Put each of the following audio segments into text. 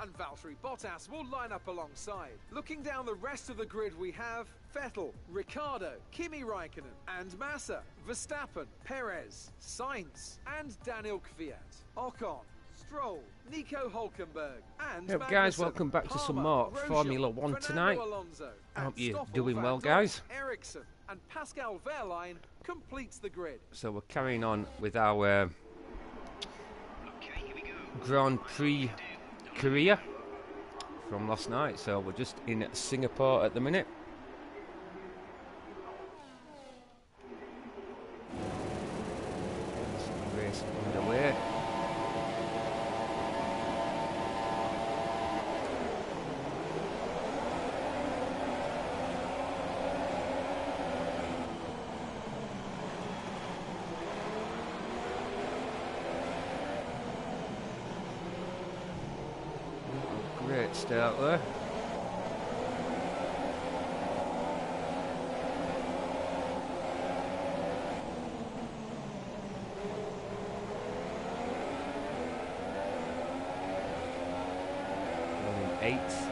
and Valtteri Bottas will line up alongside. Looking down the rest of the grid, we have Vettel, Ricciardo, Kimi Raikkonen and Massa, Verstappen, Perez, Sainz and Daniel Kvyat, Ocon, Stroll, Nico Hulkenberg and Hey guys, welcome back to some more Formula 1 tonight. I hope you're doing well, guys. Ericsson and Pascal Wehrlein completes the grid. So we're carrying on with our Grand Prix career from last night. So we're just in Singapore at the minute. Race underway. Great start there. Running 8th.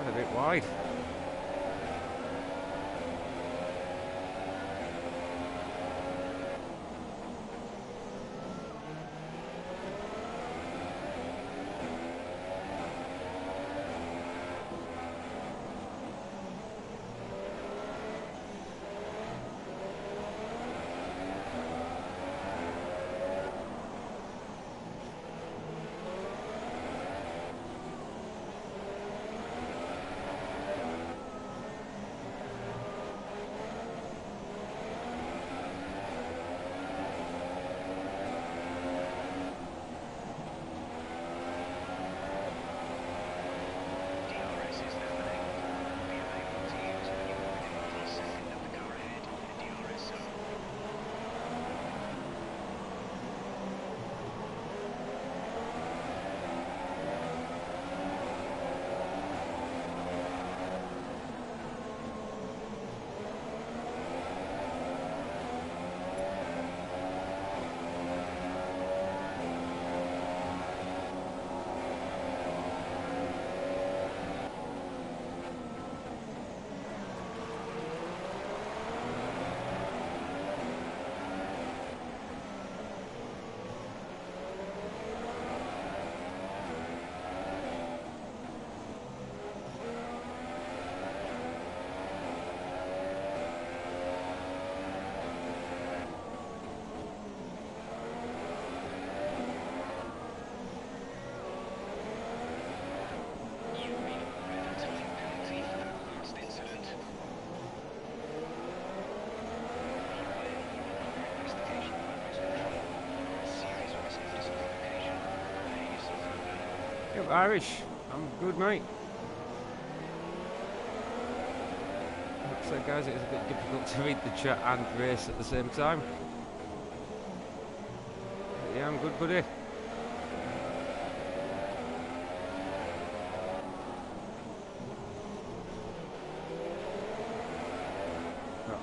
A bit wide. Irish. I'm good, mate. Like I said, guys, it is a bit difficult to read the chat and race at the same time. But yeah, I'm good, buddy.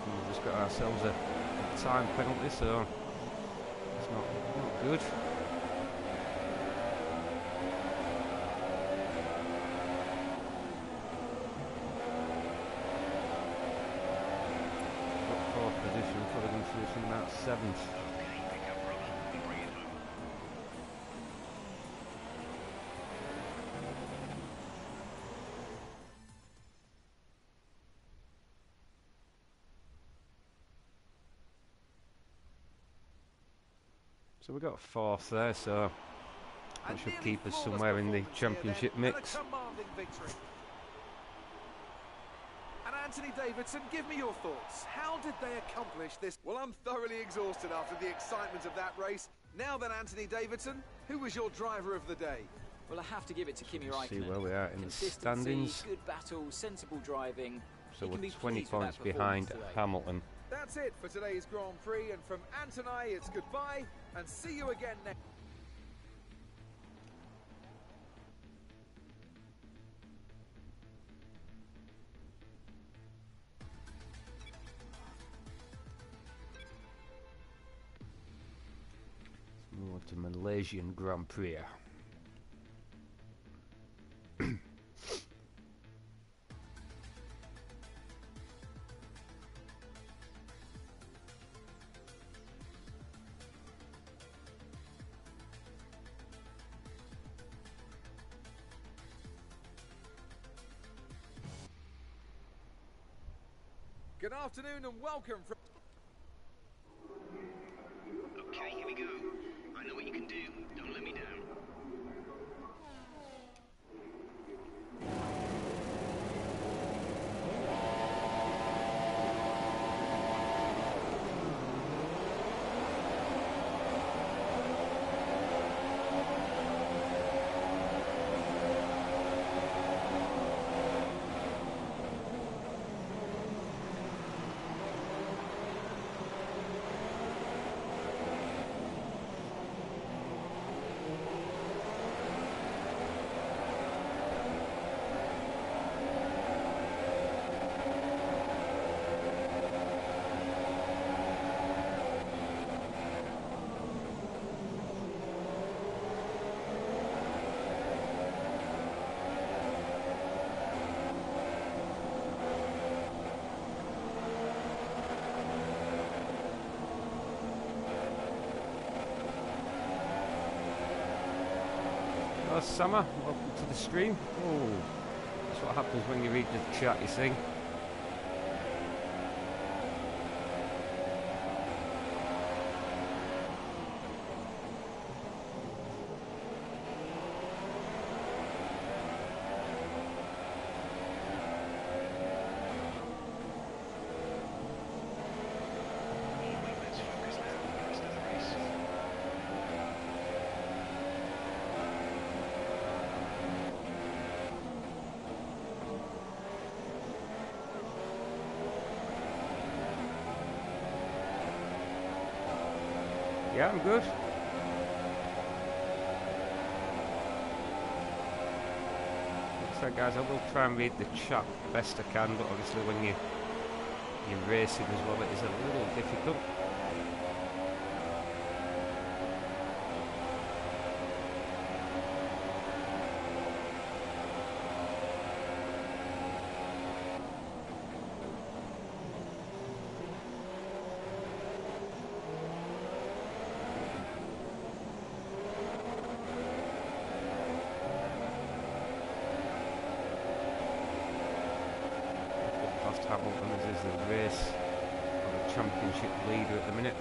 We've just got ourselves a time penalty, so it's not good. Position, probably going to finish in about 7th. So we got 4th there, so that should keep us somewhere in the championship mix. Anthony Davidson, give me your thoughts. How did they accomplish this? Well, I'm thoroughly exhausted after the excitement of that race. Now then, Anthony Davidson, who was your driver of the day? Well, I have to give it to Kimi Raikkonen. See where we are in the standings. Good battle, sensible driving. So we're 20 points behind Hamilton. That's it for today's Grand Prix, and from Ant and I, it's goodbye, and see you again next. Move on to Malaysian Grand Prix. Good afternoon and welcome from... Okay, here we go. I know what you can do. Don't let me down. Hello Summer, welcome to the stream. Oh, that's what happens when you read the chat, you see. Yeah, I'm good. So guys, I will try and read the chat best I can, but obviously when you're racing as well, it is a little difficult. Hamilton as is the race on the championship leader at the minute.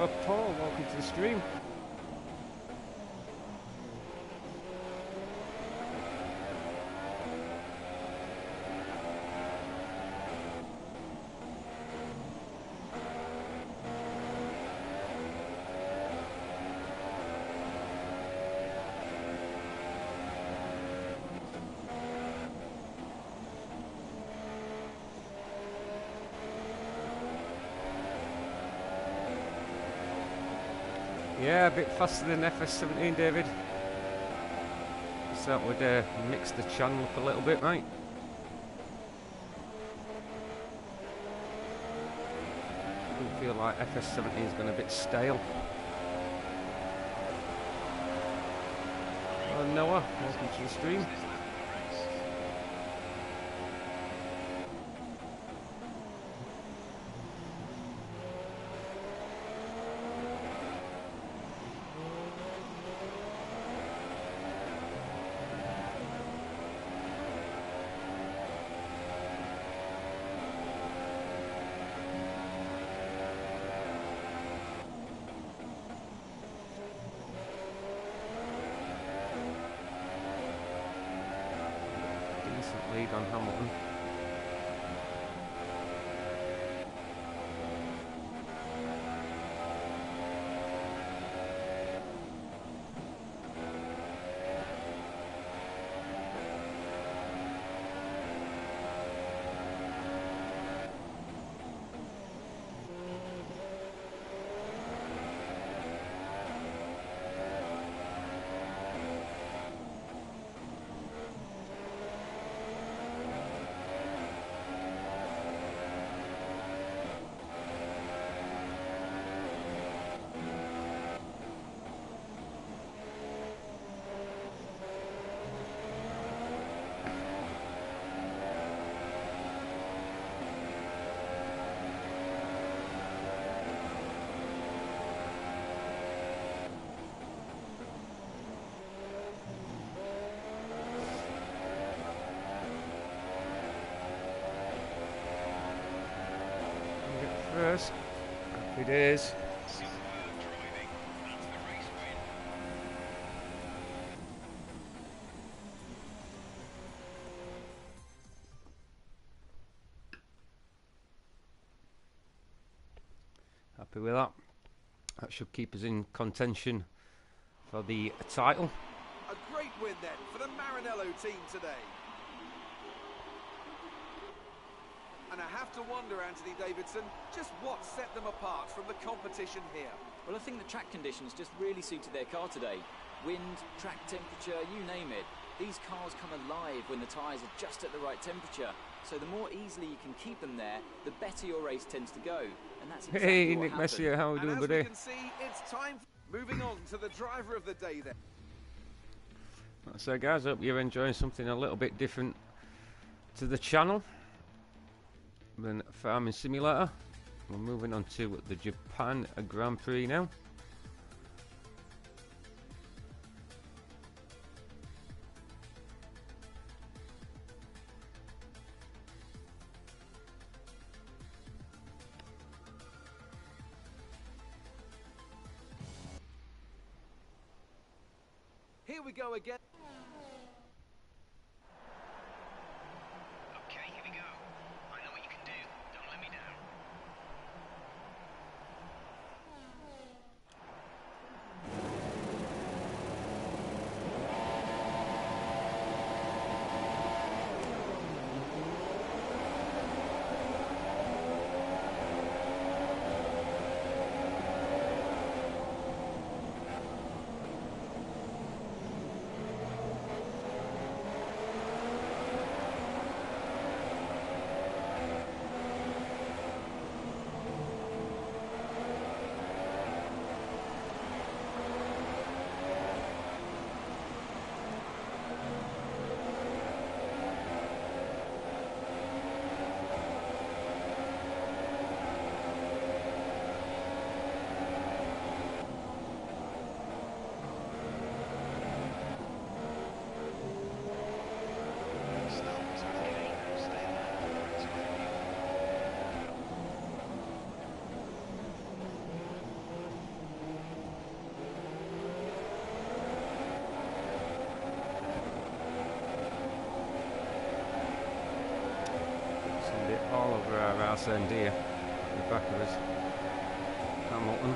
Hello, Paul. Welcome to the stream. Yeah, a bit faster than FS17, David. So that would mix the channel up a little bit, mate. I feel like FS17 is going a bit stale. Hello, Noah. Welcome to the stream. Lead on Hamilton. First, happy days. Happy with that. That should keep us in contention for the title. A great win then for the Maranello team today. And I have to wonder, Anthony Davidson, just what set them apart from the competition here. Well, I think the track conditions just really suited their car today. Wind, track temperature, you name it. These cars come alive when the tyres are just at the right temperature. So the more easily you can keep them there, the better your race tends to go. And that's exactly Hey, what Nick happened. Messier, how are we doing, And buddy? as we can see, it's time. Moving on to the driver of the day then. So, guys, hope you're enjoying something a little bit different to the channel than Farming Simulator. We're moving on to the Japan Grand Prix now. Here we go again. Okay, here we go. I know what you can do. Don't let me down. arse end here. At the back of us. Hamilton.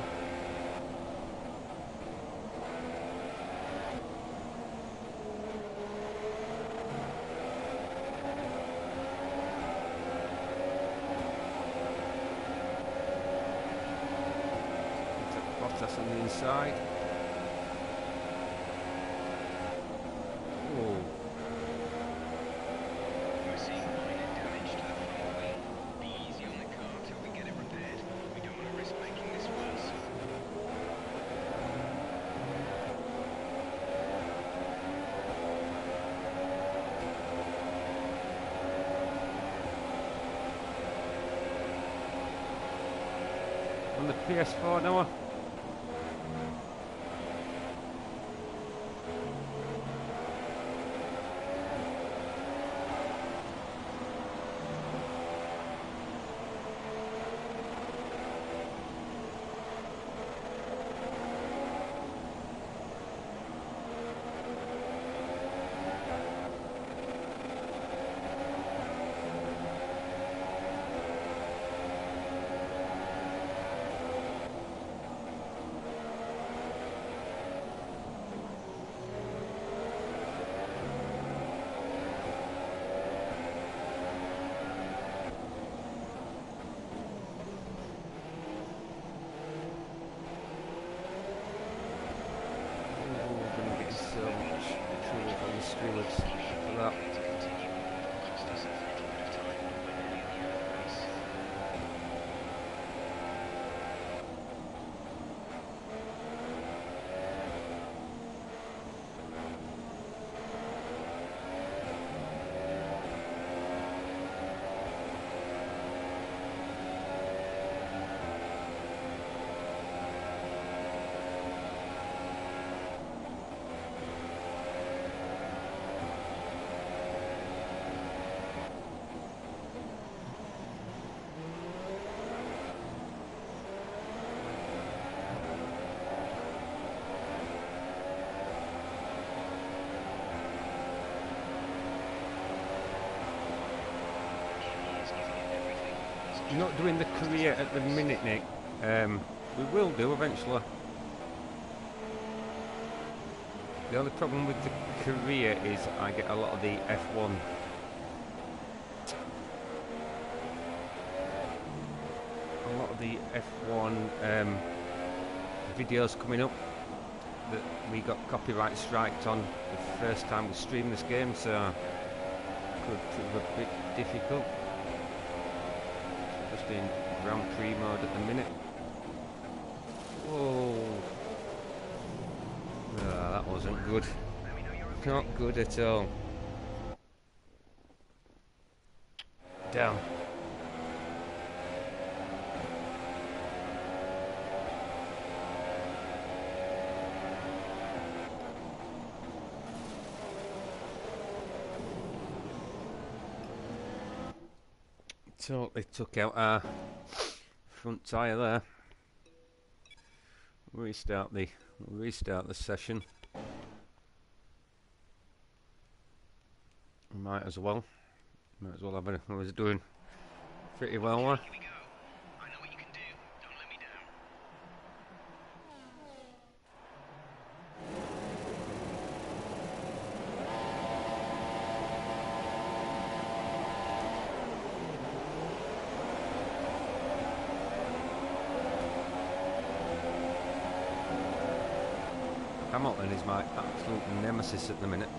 Bottas on the inside. Oh. We're seeing minor damage to the front wing. Be easy on the car till we get it repaired. We don't want to risk making this worse. On the PS4 Noah. Stewards for that. You're not doing the career at the minute, Nick. We will do eventually. The only problem with the career is I get a lot of the F1. A lot of the F1 videos coming up that we got copyright striked on the first time we streamed this game, so could prove a bit difficult. Just in Grand Prix mode at the minute. Whoa. Ah, that wasn't good. Not good at all. Down. Totally took out our front tyre there. Restart the session. Might as well have it. I was doing pretty well there. Here we go. I know what you can do. Don't let me down. Hamilton is my absolute nemesis at the minute.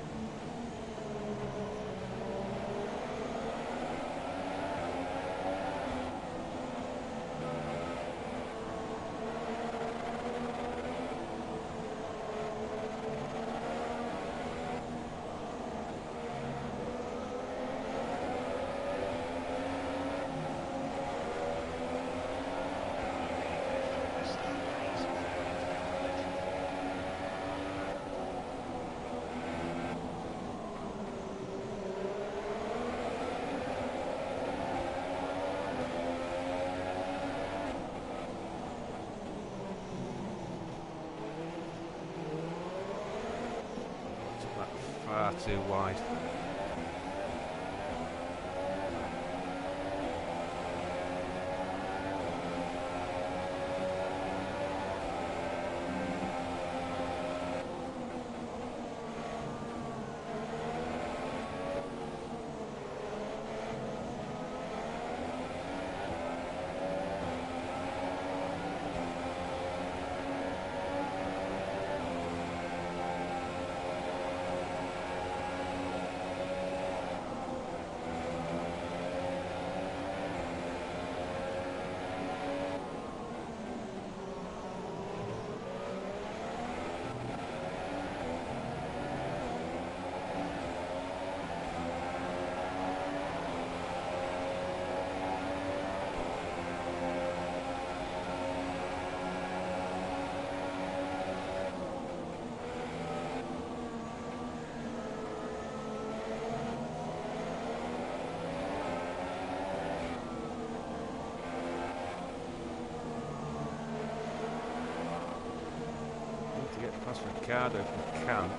Far too wide. past Ricardo if we can.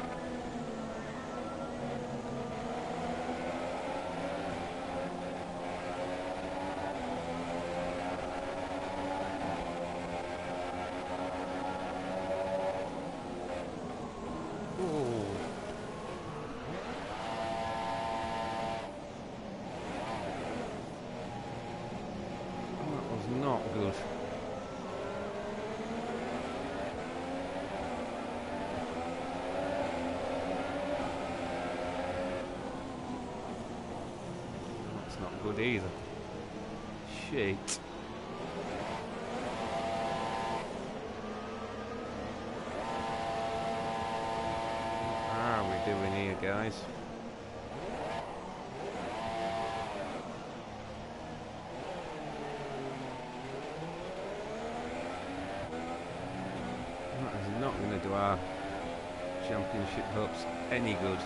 Not good. That's not good either. Shit. What are we doing here, guys? Not going to do our championship hopes any good.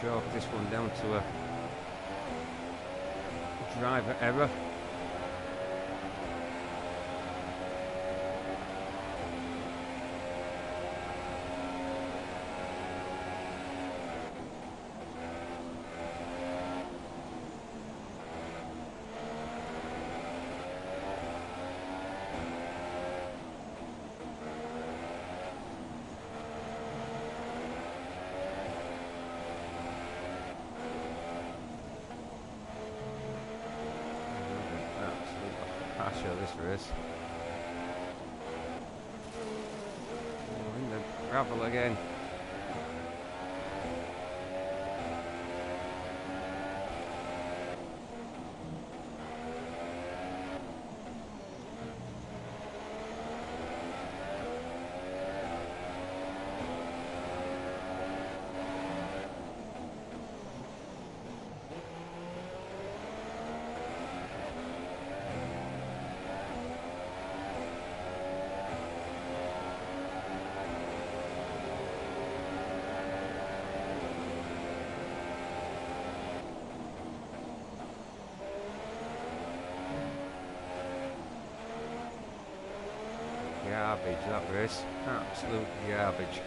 Chalk this one down to a driver error. Show this race. Oh, in the gravel again. Garbage, that race. Absolute garbage.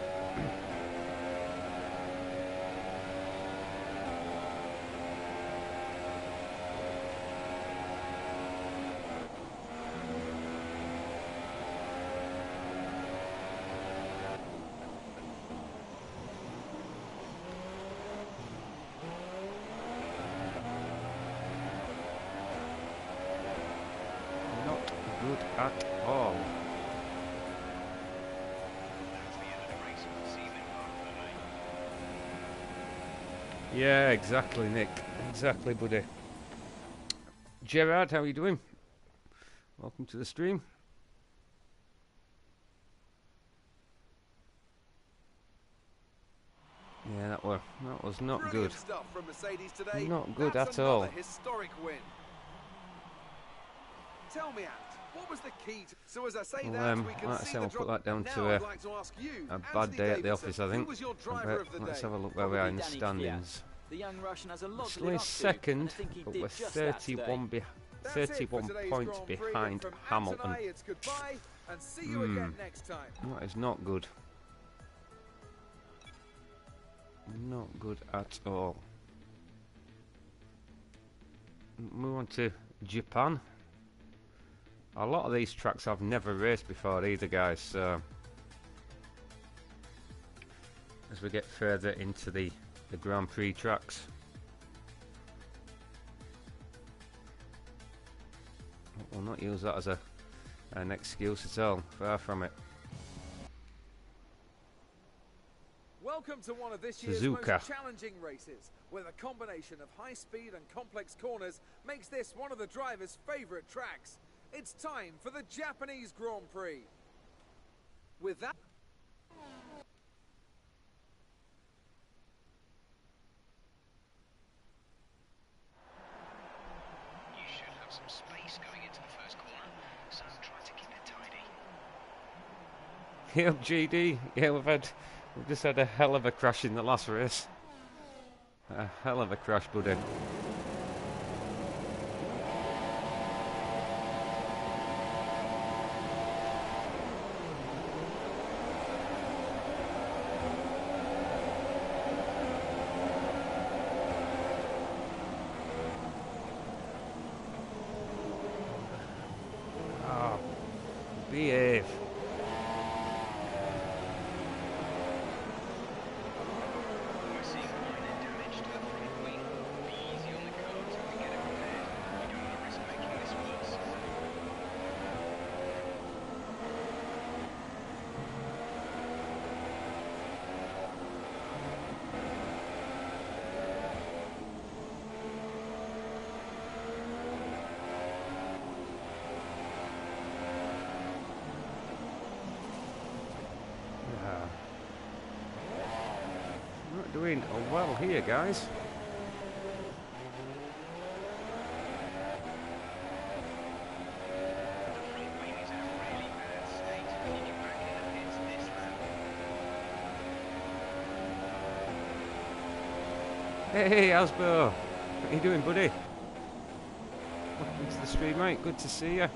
Not good at all. Yeah, exactly, Nick. Exactly, buddy. Gerard, how are you doing? Welcome to the stream. Yeah, that was not good. Stuff from Mercedes today. Not good That's at all. Historic win. Tell me, Ant, what was the key to... So as I say Well, that, we can like I see say, the we'll put drop. that down Now to I'd like to ask you, a bad Anthony day at the Davidson, office, I think. Who was your I driver bet. of the Let's day? have a look where we are in the Danny standings. The young Russian has a lot We're to still live in up to, second, and I think he but did we're just that today. 31 points behind Hamilton. It's goodbye and see you again next time. That is not good. Not good at all. Move on to Japan. A lot of these tracks I've never raced before either, guys, so as we get further into the Grand Prix tracks. We'll not use that as an excuse at all, far from it. Welcome to one of this year's Suzuka. most challenging races, where the combination of high speed and complex corners makes this one of the drivers' favourite tracks. It's time for the Japanese Grand Prix. With that... You should have some space going into the first corner, so try to keep it tidy. Yep, GD. Yeah, we've just had a hell of a crash in the last race. A hell of a crash, buddy. Oh, behave. We're seeing minor damage to the front wing. Be easy on the car till we get it repaired. We don't want to risk making this worse. Yeah. Not doing well here, guys. The front wing is in a really bad state. We need you back in the pits this lap. Hey, Asbo. What are you doing, buddy? Welcome to the stream, mate. Good to see you.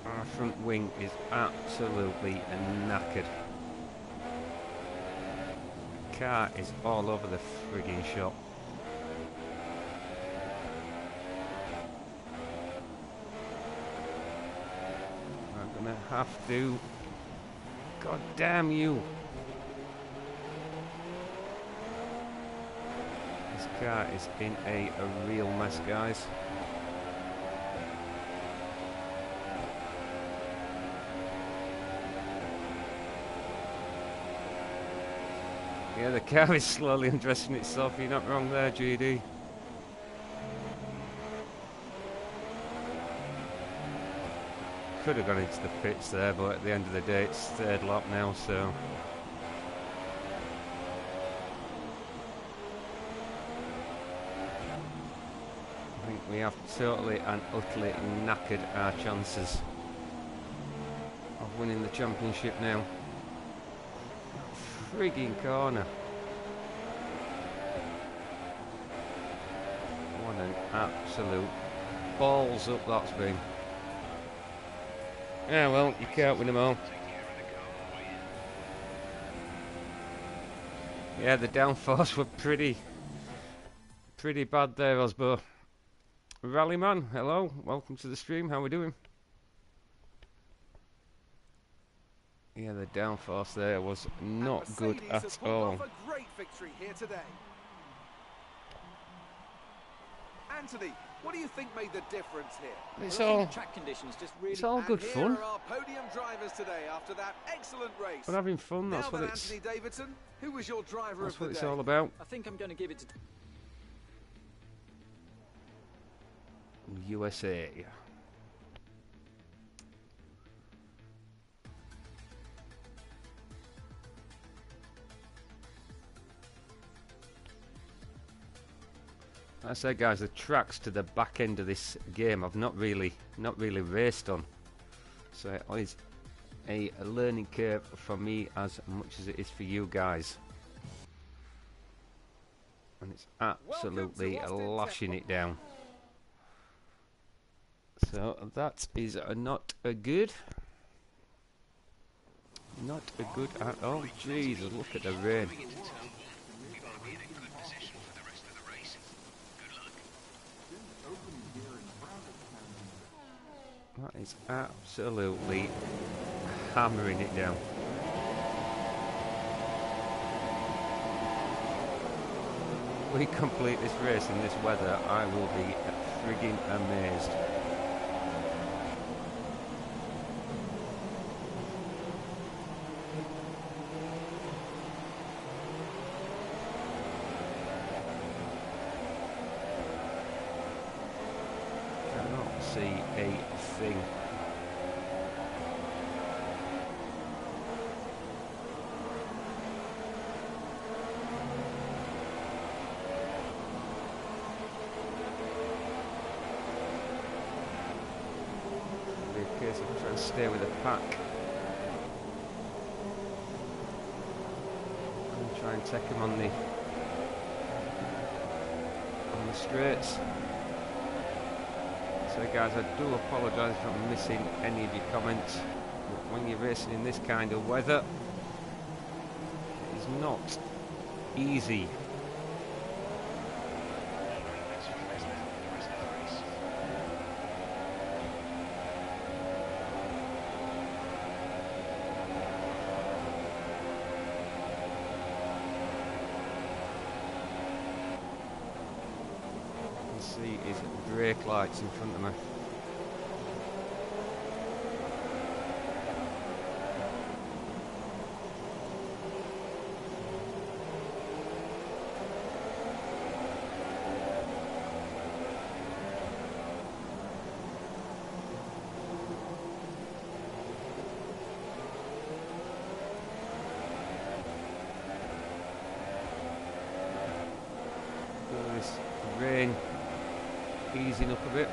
Our front wing is absolutely knackered. Car is all over the frigging shop. I'm gonna have to... God damn you! This car is in a real mess, guys. Yeah, the car is slowly undressing itself. You're not wrong there, GD. Could have gone into the pits there, but at the end of the day, it's third lap now, so... I think we have totally and utterly knackered our chances of winning the championship now. Frigging corner. What an absolute balls up that's been. Yeah, well, you can't win them all. Yeah, the downforce were pretty bad there, Osbo. Rallyman, hello, welcome to the stream. How we doing? Yeah, the downforce there was not good at all. A great victory here today. Anthony, what do you think made the difference here? It's Well, I think all the track conditions just really... it's all good And fun. here are our podium drivers today after that excellent race. We're having fun. Now That's what then, it's. Anthony Davidson, who was your driver That's of the what it's day? all about. I think I'm going to give it to... USA. I say, guys, the tracks to the back end of this game I've not really raced on, so it's a learning curve for me as much as it is for you guys, and it's absolutely lashing it down. So that is not a good at all. Jesus, look at the rain. Going into turn one, we want to be in a good position for the rest of the race. Good luck. That is absolutely hammering it down. If we complete this race in this weather, I will be frigging amazed. thing. It'll be a case of trying to stay with the pack and try and take him on the straights. So guys, I do apologise if I'm missing any of your comments, but when you're racing in this kind of weather, it is not easy. See his brake lights in front of me. This rain easing up a bit.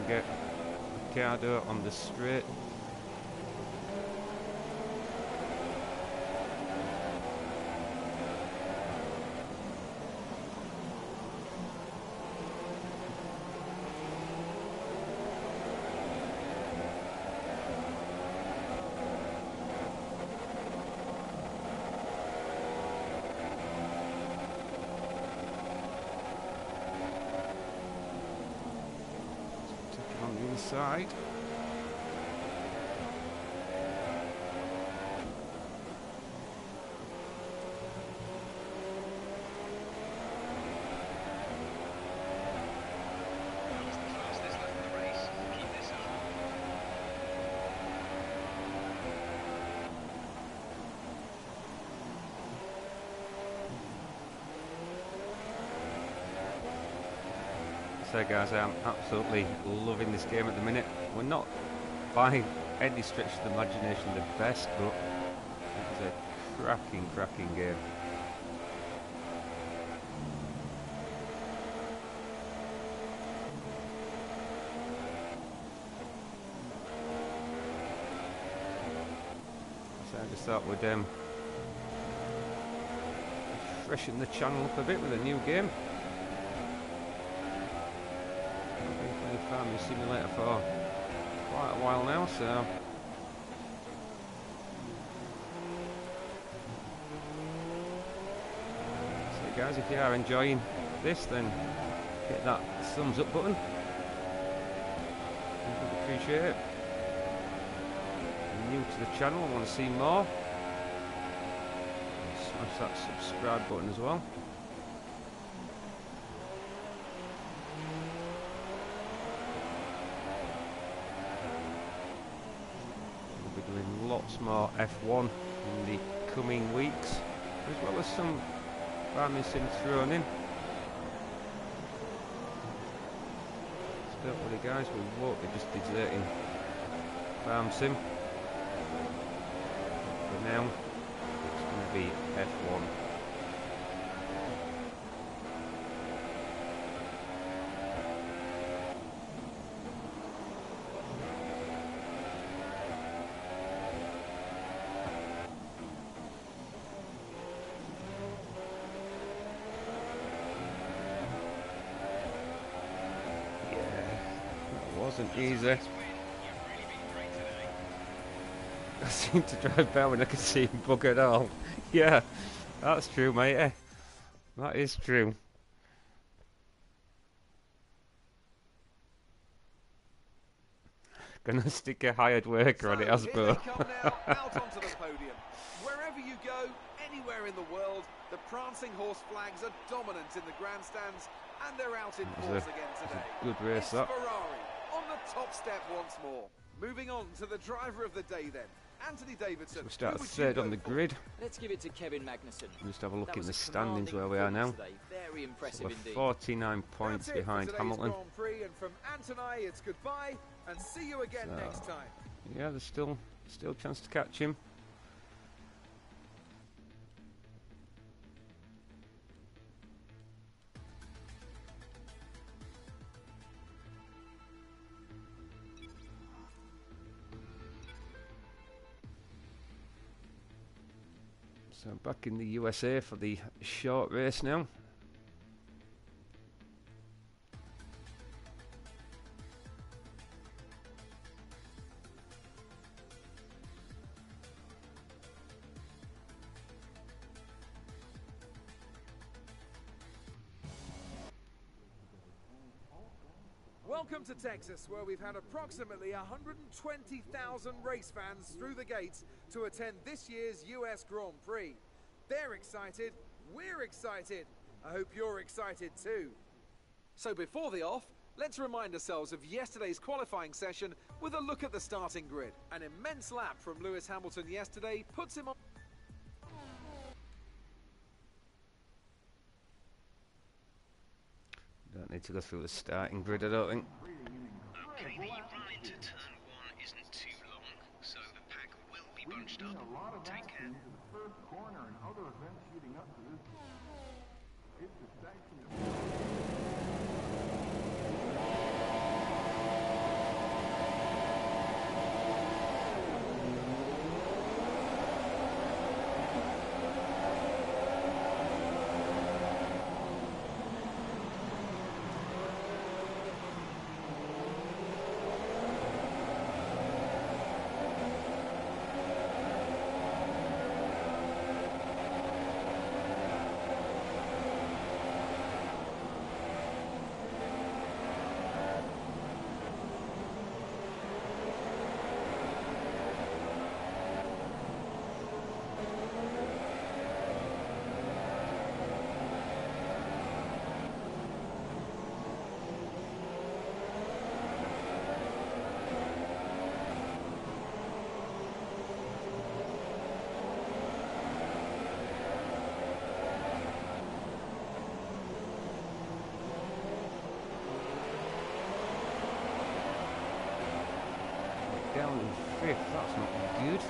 Get Ricardo on the straight. On the inside. Fastest lap of the race. Keep this up. So guys, I'm absolutely loving this game at the minute. We're not by any stretch of the imagination the best, but it's a cracking game. So I just thought we'd freshen the channel up a bit with a new game. Farming Simulator for quite a while now, so guys, if you are enjoying this, then hit that thumbs up button. We'd appreciate it. new to the channel and want to see more, smash that subscribe button as well. We'll be doing lots more F1 in the coming weeks, as well as some farming sims thrown in. Don't worry guys, we won't be just deserting farm sim. For now, it's going to be F1. Wasn't easy. I seem to drive better when I can see him bug at all. Yeah, that's true, mate. That is true. Gonna stick a hired worker on it, I suppose. Here they come now, out onto the podium. Wherever you go, anywhere in the world, the prancing horse flags are dominant in the grandstands, and they're out in force again today. Good race, that. Ferrari on the top step once more. Moving on to the driver of the day then, Anthony Davidson. We start third on the grid. Let's give it to Kevin Magnussen. Just have a look in the standings where we are now. Very impressive We're indeed. 49 points behind Hamilton. Grand Prix, and from Anthony, it's goodbye and see you again next time. Yeah, there's still a chance to catch him. So back in the USA for the short race now. Welcome to Texas, where we've had approximately 120,000 race fans through the gates to attend this year's US Grand Prix. They're excited, we're excited. I hope you're excited too. So before the off, let's remind ourselves of yesterday's qualifying session with a look at the starting grid. An immense lap from Lewis Hamilton yesterday puts him on... Don't need to go through the starting grid, I don't think. Okay, the run into turn 1 isn't too long, so the pack will be bunched up. Take care. Down in 5th, that's not good.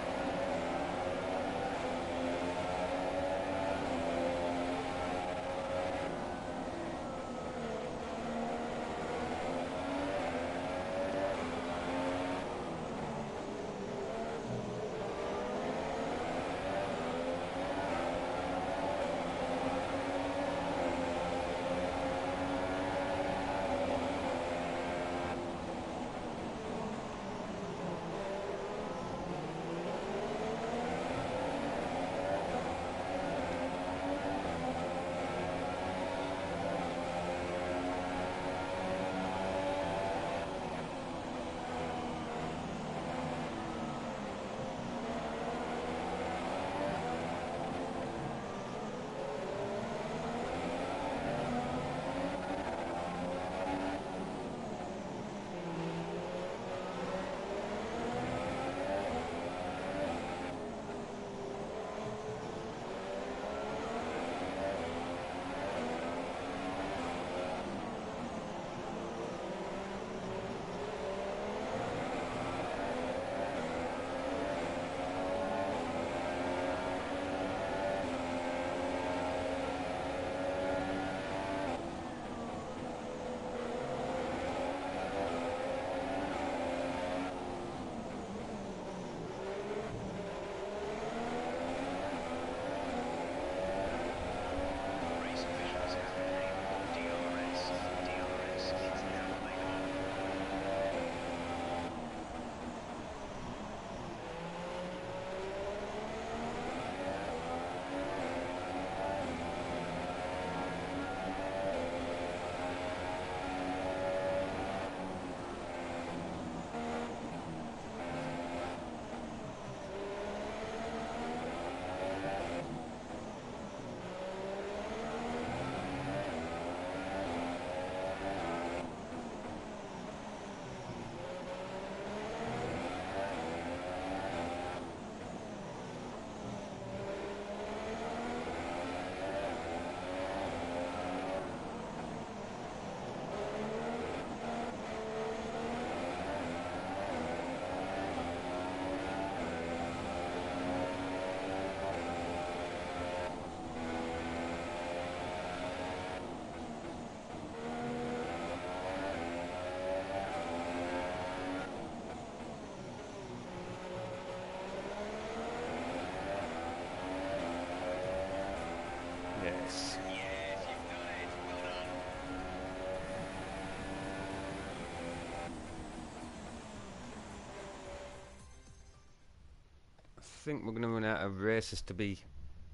think we're going to run out of races to be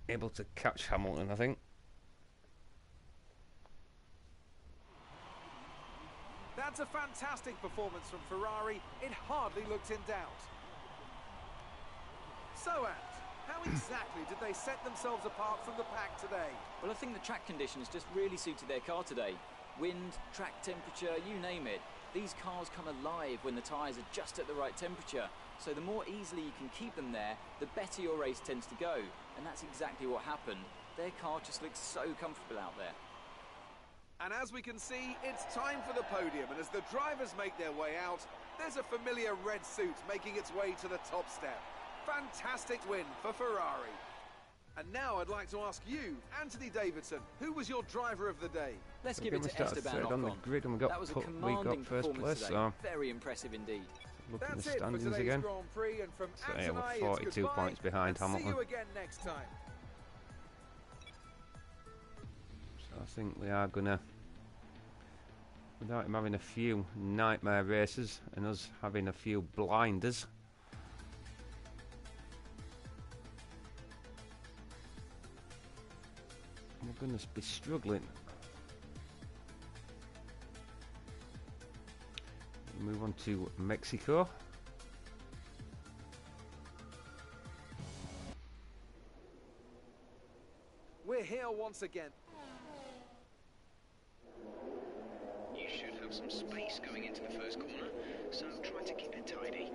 able to catch Hamilton, I think. That's a fantastic performance from Ferrari. It hardly looked in doubt. So, Ant, how exactly did they set themselves apart from the pack today? Well, I think the track conditions just really suited their car today. Wind, track temperature, you name it. These cars come alive when the tyres are just at the right temperature. So the more easily you can keep them there, the better your race tends to go. And that's exactly what happened. Their car just looks so comfortable out there. And as we can see, it's time for the podium. And as the drivers make their way out, there's a familiar red suit making its way to the top step. Fantastic win for Ferrari. And now I'd like to ask you, Anthony Davidson, who was your driver of the day? Let's give it to Esteban on the Ocon. grid, and we That was a commanding first performance place. today. So Very impressive indeed. look at That's the it for standings today's again. Grand Prix, and from So Ant yeah, and we're I, 42 it's goodbye, points behind and Hamilton. see you again next time. So I think we are gonna, without him having a few nightmare races and us having a few blinders, we're gonna be struggling. Move on to Mexico. We're here once again. You should have some space going into the first corner, so try to keep it tidy.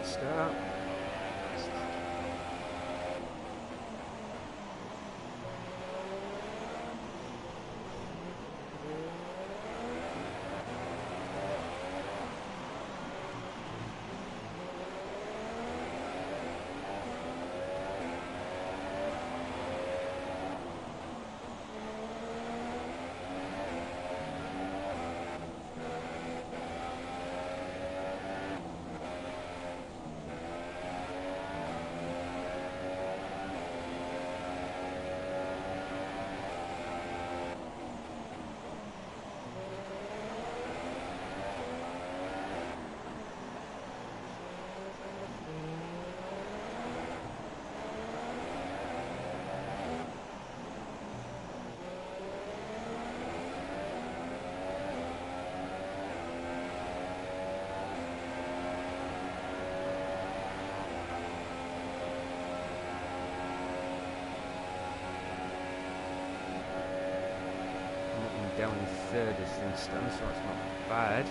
Start. Down in third instance, so it's not bad.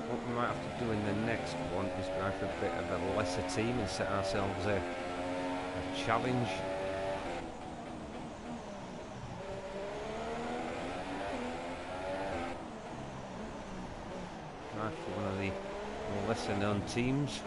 What we might have to do in the next one is go for a bit of a lesser team and set ourselves a challenge. Right, for one of the lesser known teams.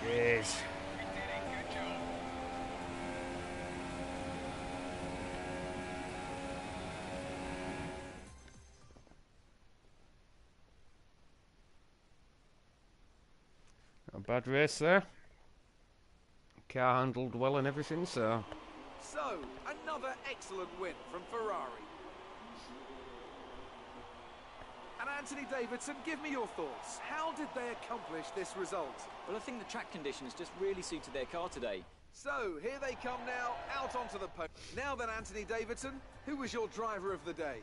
It is. You did it. Good job. Not a bad race there. Car handled well and everything, so So, another excellent win from Ferrari. And Anthony Davidson, give me your thoughts. How did they accomplish this result? Well, I think the track conditions just really suited their car today. So, here they come now, out onto the podium. Now then, Anthony Davidson, who was your driver of the day?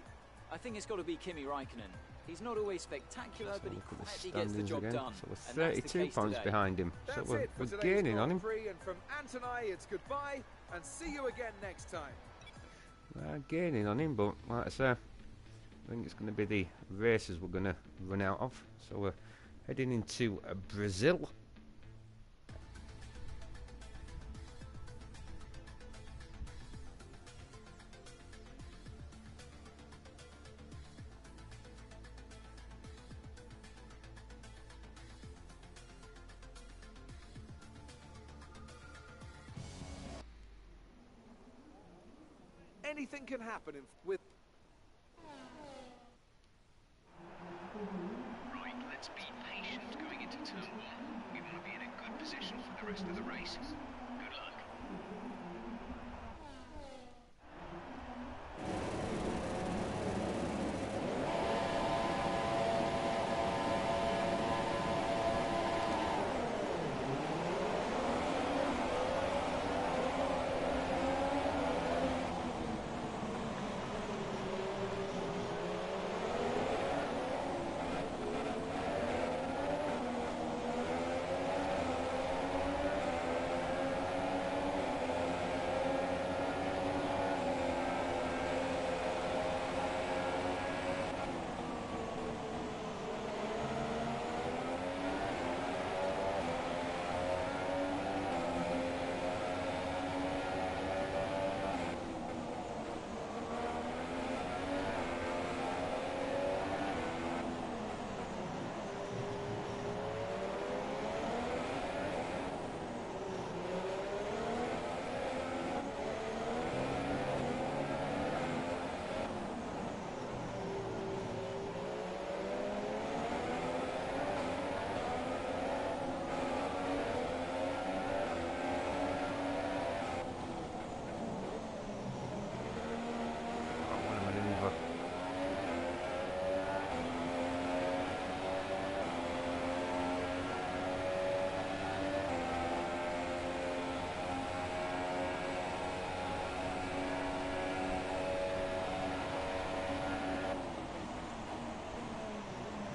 I think it's got to be Kimi Raikkonen. He's not always spectacular, but he look at the quietly gets the standings job again. done. So we're And that's the 32 case points today. behind him. So That's we're it for today's gaining on Grand him. Prix, and from Ant and I, it's goodbye, and see you again next time. Gaining on him, but like I say, I think it's going to be the races we're going to run out of. So we're heading into Brazil. Anything can happen with... Right, let's be patient going into turn 1. We want to be in a good position for the rest of the race. Good luck.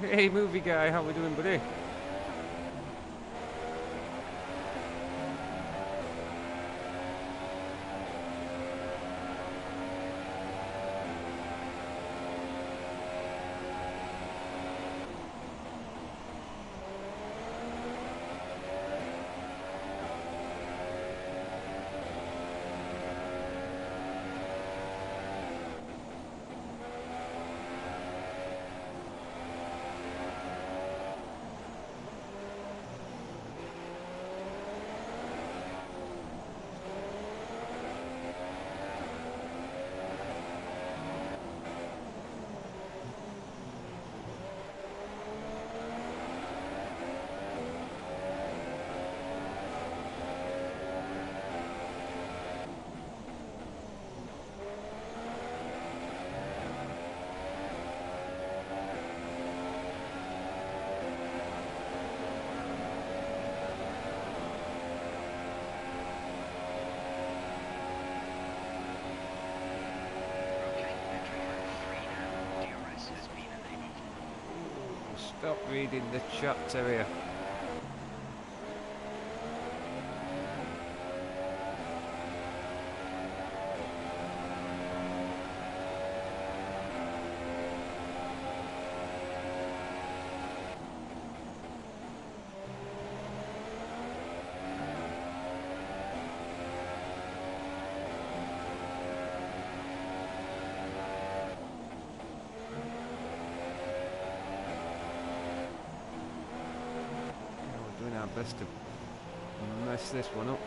Hey, movie guy, how we doing, buddy? Okay, entry group 3 now. DRS has been enabled. Stop reading the chat, Terrier. We're doing our best to mess this one up.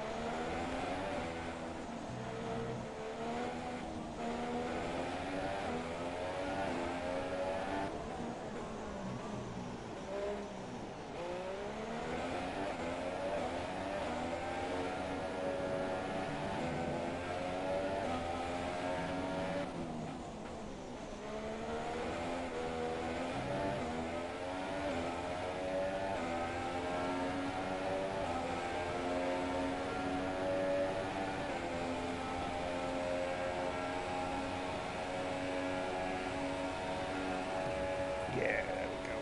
Yeah, there we go.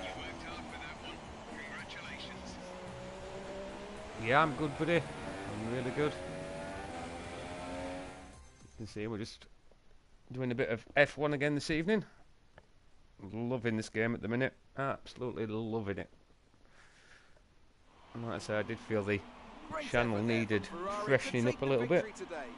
You worked hard for that one. Congratulations. Yeah, I'm good, buddy. I'm really good. You can see we're just doing a bit of F1 again this evening. Loving this game at the minute. Absolutely loving it. And like I say, I did feel the Great channel effort there needed from Ferrari to freshening take up a the little bit. victory today.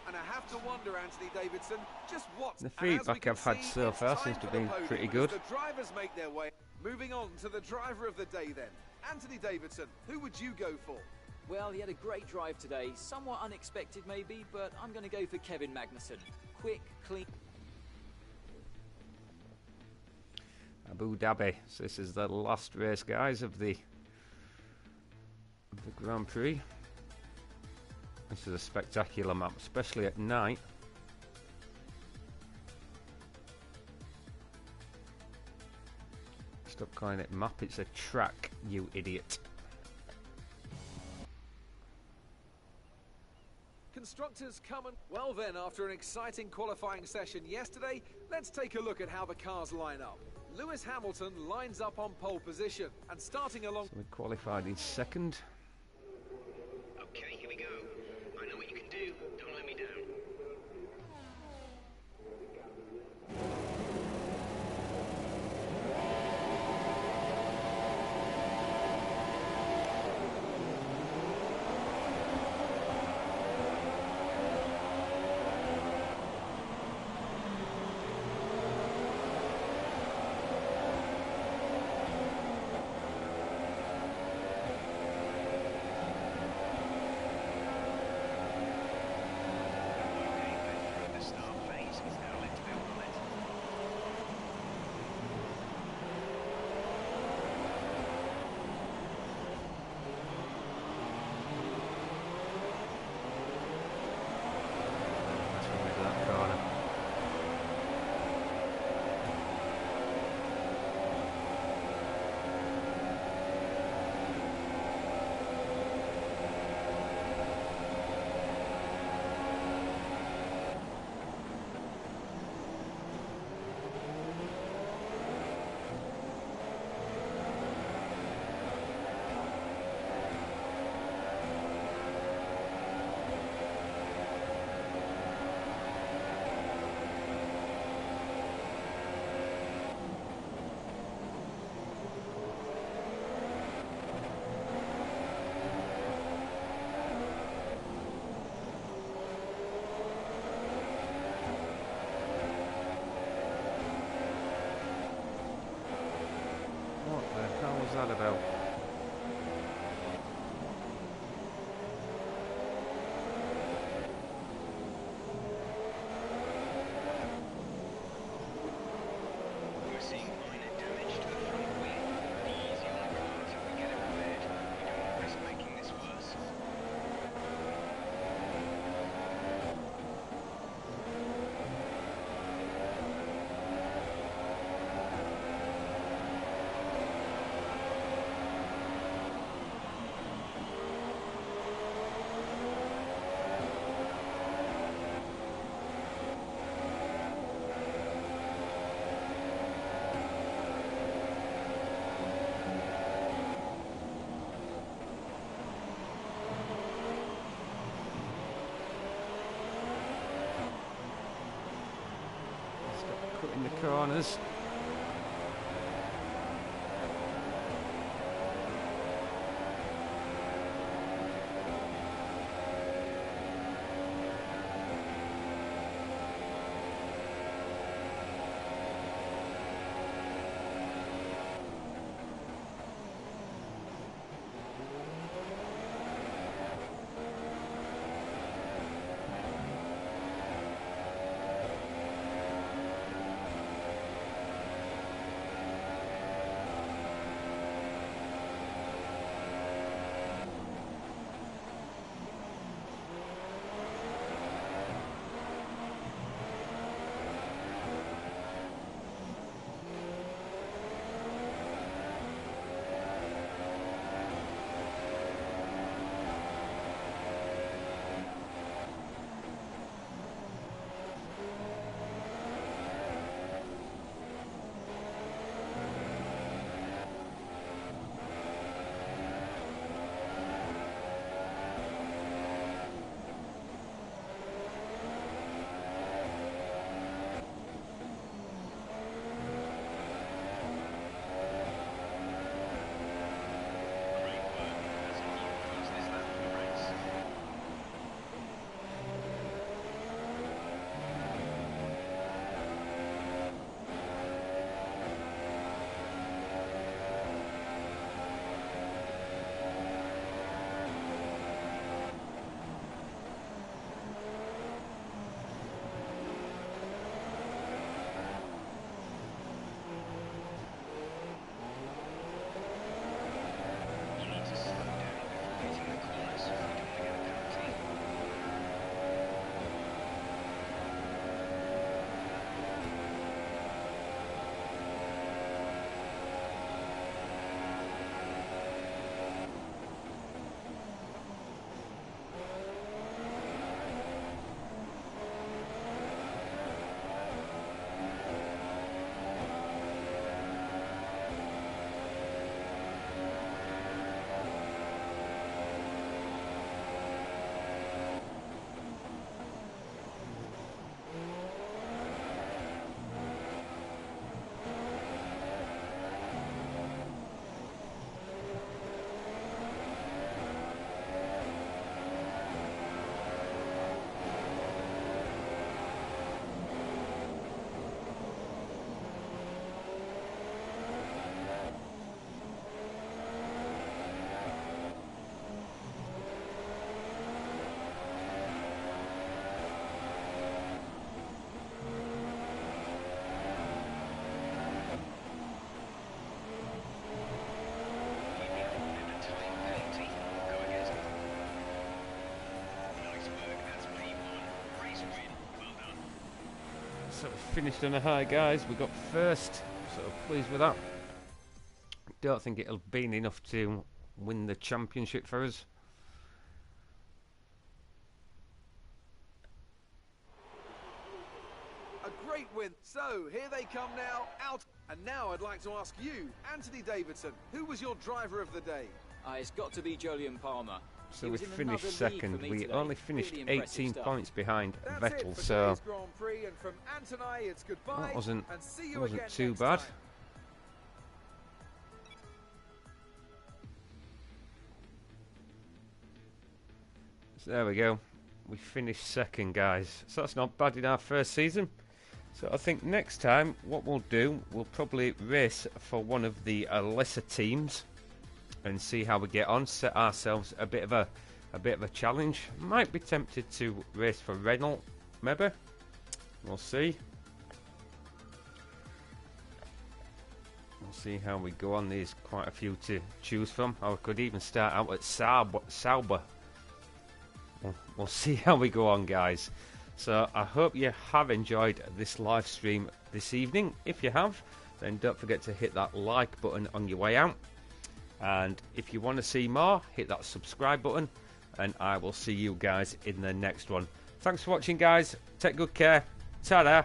And I have to wonder, Anthony Davidson, just what The and as we feedback can I've had see, so it's far time seems to for the be podium pretty as good. The drivers make their way. Moving on to the driver of the day then. Anthony Davidson, who would you go for? Well, he had a great drive today. Somewhat unexpected maybe, but I'm going to go for Kevin Magnussen. Quick, clean. Abu Dhabi. So this is the last race, guys, of the Grand Prix. This is a spectacular map, especially at night. Stop calling it map, it's a track, you idiot. Constructors come and... Well then, after an exciting qualifying session yesterday, let's take a look at how the cars line up. Lewis Hamilton lines up on pole position and starting along... So we qualified in second. Okay, here we go. I know what you can do. Don't let me down. The start phase is now let's build on it. That's when we do that corner. What the hell was that about? We're seeing minor damage to the front wing. Be easy on the car till we get it repaired. We don't want to risk making this worse. Stop cutting the corners. finished on a high, guys. We got first, so pleased with that. Don't think it'll be enough to win the championship for us. A great win. So here they come now, out. And now I'd like to ask you, Anthony Davidson, who was your driver of the day? It's got to be Jolyon Palmer. So He we was in finished another league second. for me We today. only finished Really impressive 18 stuff. points behind That's Vettel, it for so today's Grand Prix, and from Anthony, it's goodbye. that wasn't and see you wasn't again too next bad. time. So there we go. We finished second, guys. So that's not bad in our first season. So I think next time what we'll do, we'll probably race for one of the lesser teams and see how we get on. Set ourselves a bit of a challenge. Might be tempted to race for Renault, maybe. We'll see. We'll see how we go on. There's quite a few to choose from. I could even start out at Sauber. We'll see how we go on, guys. So I hope you have enjoyed this live stream this evening. If you have, then don't forget to hit that like button on your way out. And if you want to see more, hit that subscribe button. And I will see you guys in the next one. Thanks for watching, guys. Take good care. Ta-da.